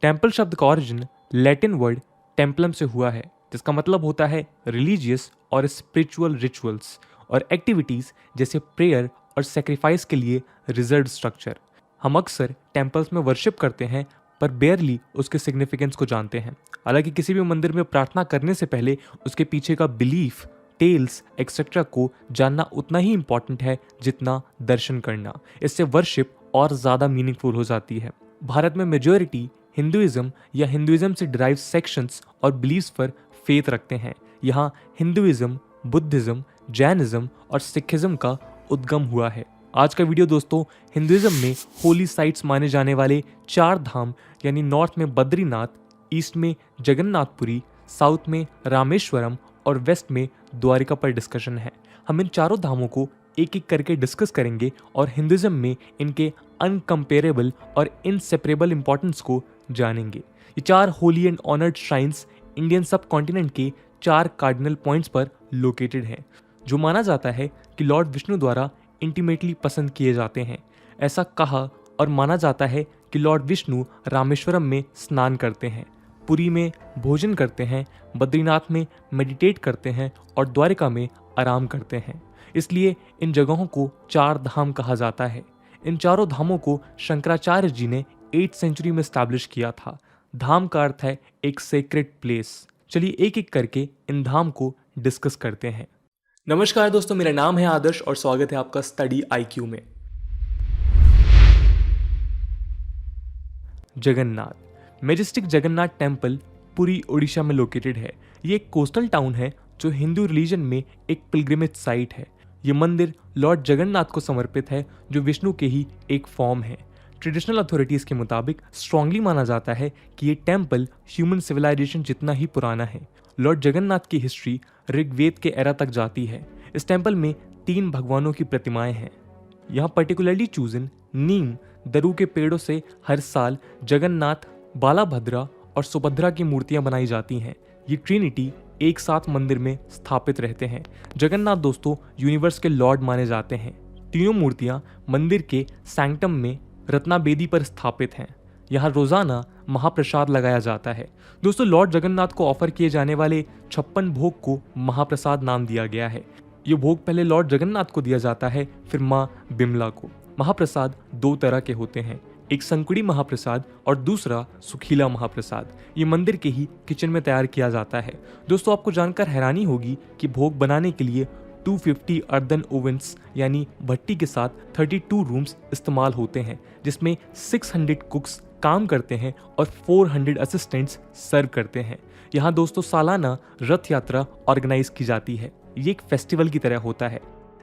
Temple शब्द का origin Latin word टेम्पलम से हुआ है, जिसका मतलब होता है रिलीजियस और स्पिरिचुअल रिचुअल्स और एक्टिविटीज़ जैसे प्रेयर और सेक्रीफाइस के लिए रिजर्व स्ट्रक्चर। हम अक्सर टेम्पल्स में वर्शिप करते हैं पर बेयरली उसके सिग्निफिकेंस को जानते हैं। हालांकि किसी भी मंदिर में प्रार्थना करने से पहले उसके पीछे का बिलीफ, टेल्स एक्सेट्रा को जानना उतना ही इम्पॉर्टेंट है जितना दर्शन करना। इससे वर्शिप और ज़्यादा मीनिंगफुल हो जाती है। भारत में मेजॉरिटी हिंदुइज्म या हिंदुइज्म से डिराइव सेक्शंस और बिलीव्स पर फेथ रखते हैं। यहाँ हिंदुइज्म, बुद्धिज्म, जैनिज्म और सिखिज्म का उद्गम हुआ है। आज का वीडियो दोस्तों हिंदुइज्म में होली साइट्स माने जाने वाले 4 धाम यानी नॉर्थ में बद्रीनाथ, ईस्ट में जगन्नाथपुरी, साउथ में रामेश्वरम और वेस्ट में द्वारिका पर डिस्कशन है। हम इन चारों धामों को एक एक करके डिस्कस करेंगे और हिंदुइज्म में इनके अनकम्पेरेबल और इनसेपरेबल इंपॉर्टेंस को जानेंगे। ये 4 Holi and honoured shrines Indian सब कॉन्टिनेंट के 4 कार्डिनल पॉइंट्स पर लोकेटेड हैं, जो माना जाता है कि लॉर्ड विष्णु द्वारा इंटीमेटली पसंद किए जाते हैं। ऐसा कहा और माना जाता है कि लॉर्ड विष्णु रामेश्वरम में स्नान करते हैं, पुरी में भोजन करते हैं, बद्रीनाथ में मेडिटेट करते हैं और द्वारिका में आराम करते हैं। इसलिए इन जगहों को 4 धाम कहा जाता है। इन चारों धामों को शंकराचार्य जी ने 8th सेंचुरी में स्टैब्लिश किया था। धाम का अर्थ है एक सेक्रेड प्लेस। चलिए एक एक करके इन धाम को डिस्कस करते हैं। नमस्कार दोस्तों, मेरा नाम है आदर्श और स्वागत है आपका स्टडी IQ में। जगन्नाथ मेजेस्टिक जगन्नाथ टेम्पल पुरी ओडिशा में लोकेटेड है। ये एक कोस्टल टाउन है जो हिंदू रिलीजन में एक पिलग्रिमेज साइट है। ये मंदिर लॉर्ड जगन्नाथ को समर्पित है, जो विष्णु के ही एक फॉर्म है। ट्रेडिशनल अथॉरिटीज के मुताबिक स्ट्रांगली माना जाता है कि ये टेम्पल ह्यूमन सिविलाइजेशन जितना ही पुराना है। लॉर्ड जगन्नाथ की हिस्ट्री ऋग्वेद के एरा तक जाती है। इस टेम्पल में 3 भगवानों की प्रतिमाएं हैं। यहाँ पर्टिकुलरली चूजन नीम दरू के पेड़ों से हर साल जगन्नाथ, बालाभद्रा और सुभद्रा की मूर्तियां बनाई जाती हैं। ये ट्रिनिटी एक साथ मंदिर में स्थापित रहते हैं। जगन्नाथ दोस्तों यूनिवर्स के लॉर्ड माने जाते हैं। तीनों मूर्तियां मंदिर के सैंक्टम में रत्नाबेदी पर स्थापित हैं। यहाँ रोजाना महाप्रसाद लगाया जाता है। दोस्तों लॉर्ड जगन्नाथ को ऑफर किए जाने वाले 56 भोग को महाप्रसाद नाम दिया गया है। ये भोग पहले लॉर्ड जगन्नाथ को दिया जाता है, फिर माँ बिमला को। महाप्रसाद 2 तरह के होते हैं, एक संकुड़ी महाप्रसाद और दूसरा सुखीला महाप्रसाद। ये मंदिर के ही किचन में तैयार किया जाता है। दोस्तों आपको जानकर हैरानी होगी कि भोग बनाने के लिए 250 अर्दन ओवन्स यानी भट्टी के साथ 32 रूम्स इस्तेमाल होते हैं, जिसमें 600 कुक्स काम करते हैं और 400 असिस्टेंट्स सर्व करते हैं। यहाँ दोस्तों सालाना रथ यात्रा ऑर्गेनाइज की जाती है। ये एक फेस्टिवल की तरह होता है।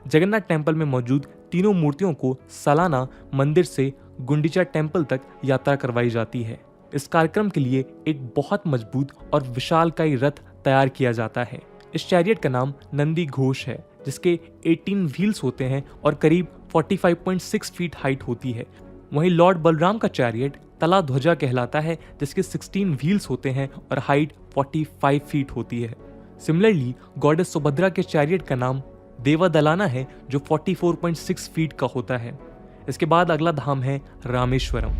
जगन्नाथ टेम्पल में मौजूद तीनों मूर्तियों को सालाना मंदिर से गुंडीचा टेम्पल तक यात्रा करवाई जाती है। इस कार्यक्रम के लिए एक बहुत मजबूत और विशालकाय रथ तैयार किया जाता है। इस चैरियट का नाम नंदी घोष है, जिसके 18 व्हील्स होते हैं और करीब 45.6 फीट हाइट होती है। वहीं लॉर्ड बलराम का चैरियट तला ध्वजा कहलाता है, जिसके 16 व्हील्स होते हैं और हाइट 45 फीट होती है। सिमिलरली गॉडेस सुभद्रा के चैरियट का नाम देवादलाना है, जो 44.6 फीट का होता है। इसके बाद अगला धाम है रामेश्वरम।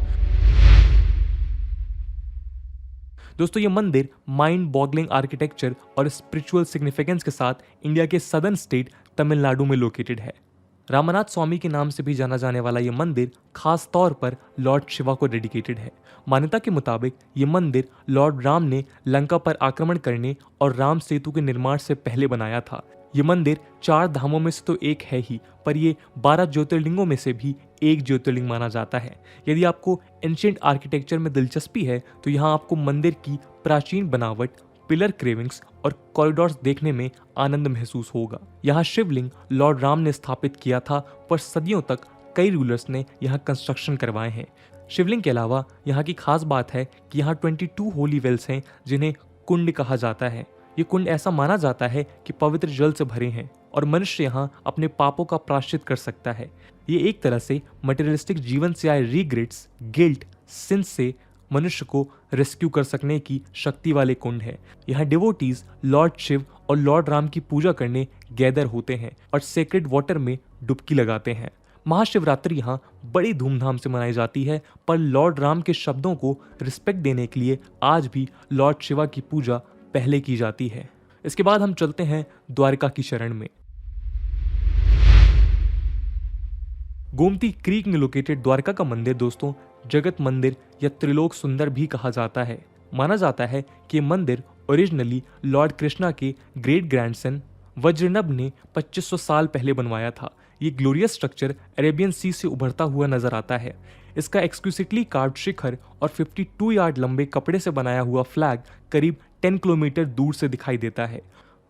दोस्तों ये मंदिर माइंड बॉगलिंग आर्किटेक्चर और स्पिरिचुअल सिग्निफिकेंस के साथ इंडिया के सदर्न स्टेट तमिलनाडु में लोकेटेड है। रामनाथ स्वामी के नाम से भी जाना जाने वाला ये मंदिर खास तौर पर लॉर्ड शिवा को डेडिकेटेड है। मान्यता के मुताबिक ये मंदिर लॉर्ड राम ने लंका पर आक्रमण करने और राम सेतु के निर्माण से पहले बनाया था। ये मंदिर 4 धामों में से तो एक है ही, पर ये 12 ज्योतिर्लिंगों में से भी एक ज्योतिर्लिंग माना जाता है। यदि आपको एंशिएंट आर्किटेक्चर में दिलचस्पी है तो यहाँ आपको मंदिर की प्राचीन बनावट, पिलर क्रेविंग्स और कॉरिडोर्स देखने में आनंद महसूस होगा। यहाँ शिवलिंग लॉर्ड राम ने स्थापित किया था, पर सदियों तक कई रूलर्स ने यहाँ कंस्ट्रक्शन करवाए हैं। शिवलिंग के अलावा यहाँ की खास बात है कि यहाँ 22 होली वेल्स हैं, जिन्हें कुंड कहा जाता है। ये कुंड ऐसा माना जाता है कि पवित्र जल से भरे हैं और मनुष्य यहाँ अपने पापों का प्रायश्चित कर सकता है। ये एक तरह से मटेरियलिस्टिक जीवन से आए रिग्रेट्स, गिल्ट, सिंस से मनुष्य को रेस्क्यू कर सकने की शक्ति वाले कुंड है। यहाँ डिवोटीज लॉर्ड शिव और लॉर्ड राम की पूजा करने गैदर होते हैं और सेक्रेड वाटर में डुबकी लगाते हैं। महाशिवरात्रि यहाँ बड़ी धूमधाम से मनाई जाती है, पर लॉर्ड राम के शब्दों को रिस्पेक्ट देने के लिए आज भी लॉर्ड शिवा की पूजा पहले की जाती है। इसके बाद हम चलते हैं द्वारका की शरण में। गोमती क्रीक में लोकेटेड द्वारका का मंदिर दोस्तों जगत मंदिर या त्रिलोक सुंदर भी कहा जाता है। माना जाता है कि मंदिर ओरिजिनली लॉर्ड कृष्णा के ग्रेट ग्रैंडसन वज्रनभ ने 2500 साल पहले बनवाया था। ये ग्लोरियस स्ट्रक्चर अरेबियन सी से उभरता हुआ नजर आता है। इसका एक्सक्यूसिवली कार्व्ड शिखर और 52 यार्ड लंबे कपड़े से बनाया हुआ फ्लैग करीब 10 किलोमीटर दूर से दिखाई देता है।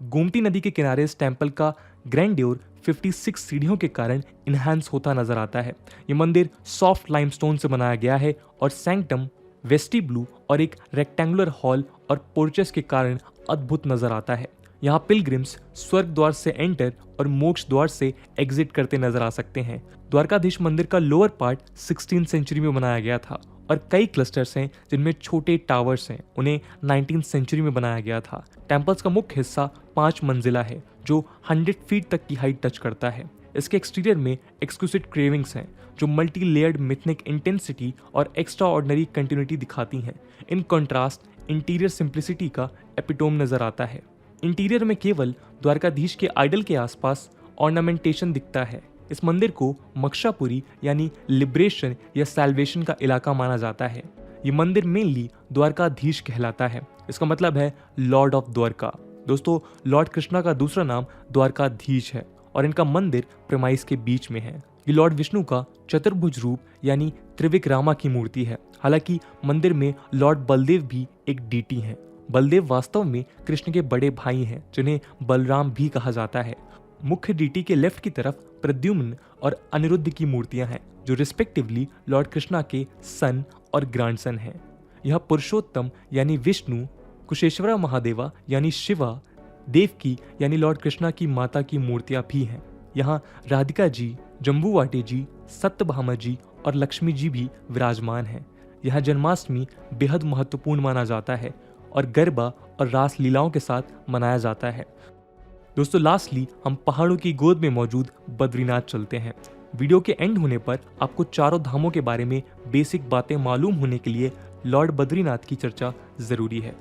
गोमती नदी के किनारे इस टेम्पल का ग्रैंड्योर 56 सीढ़ियों के कारण इनहैंस होता नजर आता है। ये मंदिर सॉफ्ट लाइमस्टोन से बनाया गया है और सैंक्टम, वेस्टिब्लू और एक रेक्टेंगुलर हॉल और पोर्चेस के कारण अद्भुत नजर आता है। यहाँ पिलग्रिम्स स्वर्ग द्वार से एंटर और मोक्ष द्वार से एग्जिट करते नजर आ सकते हैं। द्वारकाधीश मंदिर का लोअर पार्ट 16th सेंचुरी में बनाया गया था और कई क्लस्टर्स हैं जिनमें छोटे टावर्स हैं, उन्हें 19th सेंचुरी में बनाया गया था। टेम्पल्स का मुख्य हिस्सा 5 मंजिला है जो 100 फीट तक की हाइट टच करता है। इसके एक्सटीरियर में एक्सक्लूसिव क्रेविंग्स हैं जो मल्टी लेयर्ड मिथनिक इंटेंसिटी और एक्स्ट्रा ऑर्डिनरी कंटिन्यूटी दिखाती हैं। इन कॉन्ट्रास्ट इंटीरियर सिंप्लिसिटी का एपिटोम नजर आता है। इंटीरियर में केवल द्वारकाधीश के आइडल के आसपास ऑर्नामेंटेशन दिखता है। इस मंदिर को मक्षापुरी यानी लिबरेशन या सैल्वेशन का इलाका माना जाता है। ये मंदिर मेनली द्वारकाधीश कहलाता है। इसका मतलब है लॉर्ड ऑफ द्वारका। दोस्तों लॉर्ड कृष्णा का दूसरा नाम द्वारकाधीश है और इनका मंदिर प्रेमाइस के बीच में है। ये लॉर्ड विष्णु का चतुर्भुज रूप यानी त्रिविक्रामा की मूर्ति है। हालांकि मंदिर में लॉर्ड बलदेव भी एक डीटी हैं। बलदेव वास्तव में कृष्ण के बड़े भाई हैं जिन्हें बलराम भी कहा जाता है। मुख्य डीटी के लेफ्ट की तरफ प्रद्युम्न और अनिरुद्ध की मूर्तियां हैं जो रिस्पेक्टिवली लॉर्ड कृष्णा के सन और ग्रैंडसन हैं। यह पुरुषोत्तम यानी विष्णु, कुशेश्वरा महादेवा यानी शिवा, देवकी यानी लॉर्ड कृष्णा की माता की मूर्तियां भी हैं। यहाँ राधिका जी, जम्बूवाटी जी, सत्यभामा जी और लक्ष्मी जी भी विराजमान हैं। यहाँ जन्माष्टमी बेहद महत्वपूर्ण माना जाता है और गरबा और रास लीलाओं के साथ मनाया जाता है। दोस्तों लास्टली हम पहाड़ों की गोद में मौजूद बद्रीनाथ चलते हैं। वीडियो के एंड होने पर आपको चारों धामों के बारे में बेसिक बातें मालूम होने के लिए लॉर्ड बद्रीनाथ की चर्चा जरूरी है।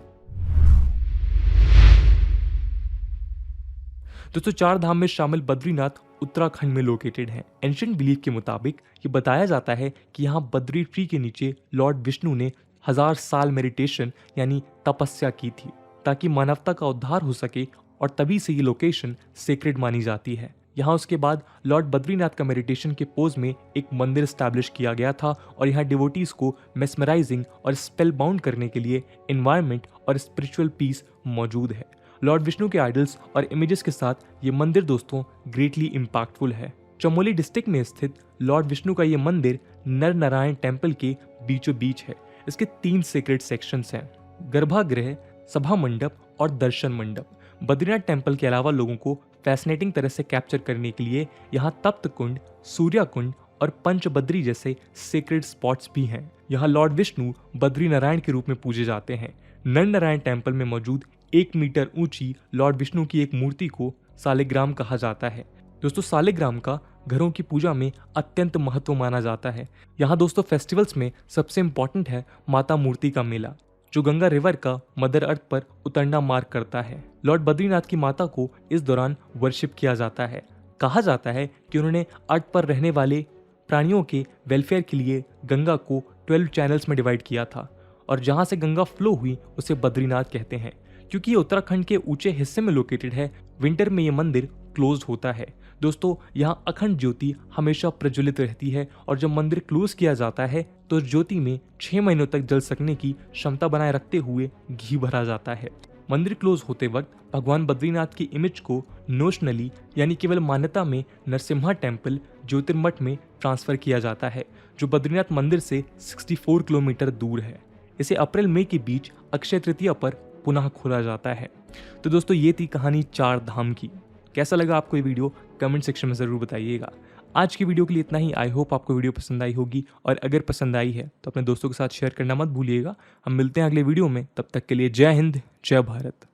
दोस्तों 4 धाम में शामिल बद्रीनाथ उत्तराखंड में लोकेटेड है। एंशिएंट बिलीफ के मुताबिक ये बताया जाता है कि यहाँ बद्री ट्री के नीचे लॉर्ड विष्णु ने 1000 साल मेडिटेशन यानी तपस्या की थी ताकि मानवता का उद्धार हो सके और तभी से ये लोकेशन सेक्रेड मानी जाती है। यहाँ उसके बाद लॉर्ड बद्रीनाथ का मेडिटेशन के पोज में एक मंदिर स्टैब्लिश किया गया था और यहाँ डिवोटीज को मेस्मराइजिंग और स्पेल बाउंड करने के लिए एनवायरनमेंट और स्पिरिचुअल पीस मौजूद है। लॉर्ड विष्णु के आइडल्स और इमेजेस के साथ ये मंदिर दोस्तों ग्रेटली इम्पैक्टफुल है। चमोली डिस्ट्रिक्ट में स्थित लॉर्ड विष्णु का ये मंदिर नर नारायण टेम्पल के बीचों बीच है। इसके 3 सेक्रेड सेक्शंस हैं, गर्भागृह, सभा मंडप और दर्शन मंडप। बद्रीनाथ टेम्पल के अलावा लोगों को फैसिनेटिंग तरह से कैप्चर करने के लिए यहाँ तप्त कुंड, सूर्या कुंड और पंचबद्री जैसे सेक्रेड स्पॉट्स भी हैं। यहाँ लॉर्ड विष्णु बद्री नारायण के रूप में पूजे जाते हैं। नर नारायण टेम्पल में मौजूद 1 मीटर ऊंची लॉर्ड विष्णु की एक मूर्ति को सालिग्राम कहा जाता है। दोस्तों सालिग्राम का घरों की पूजा में अत्यंत महत्व माना जाता है। यहाँ दोस्तों फेस्टिवल्स में सबसे इम्पोर्टेंट है माता मूर्ति का मेला जो गंगा रिवर का मदर अर्थ पर उतरना मार्क करता है। लॉर्ड बद्रीनाथ की माता को इस दौरान वर्शिप किया जाता है। कहा जाता है कि उन्होंने अर्थ पर रहने वाले प्राणियों के वेलफेयर के लिए गंगा को 12 चैनल्स में डिवाइड किया था और जहाँ से गंगा फ्लो हुई उसे बद्रीनाथ कहते हैं। क्योंकि ये उत्तराखंड के ऊंचे हिस्से में लोकेटेड है, विंटर में ये मंदिर क्लोज होता है। दोस्तों यहाँ अखंड ज्योति हमेशा प्रज्वलित रहती है और जब मंदिर क्लोज किया जाता है तो ज्योति में 6 महीनों तक जल सकने की क्षमता बनाए रखते हुए घी भरा जाता है। मंदिर क्लोज होते वक्त भगवान बद्रीनाथ की इमेज को नोशनली यानी केवल मान्यता में नरसिम्हा टेम्पल ज्योतिर्मठ में ट्रांसफर किया जाता है जो बद्रीनाथ मंदिर से 64 किलोमीटर दूर है। इसे अप्रैल मई के बीच अक्षय तृतीया पर पुनः खोला जाता है। तो दोस्तों ये थी कहानी 4 धाम की। कैसा लगा आपको ये वीडियो कमेंट सेक्शन में ज़रूर बताइएगा। आज की वीडियो के लिए इतना ही। आई होप आपको वीडियो पसंद आई होगी और अगर पसंद आई है तो अपने दोस्तों के साथ शेयर करना मत भूलिएगा। हम मिलते हैं अगले वीडियो में, तब तक के लिए जय हिंद, जय भारत।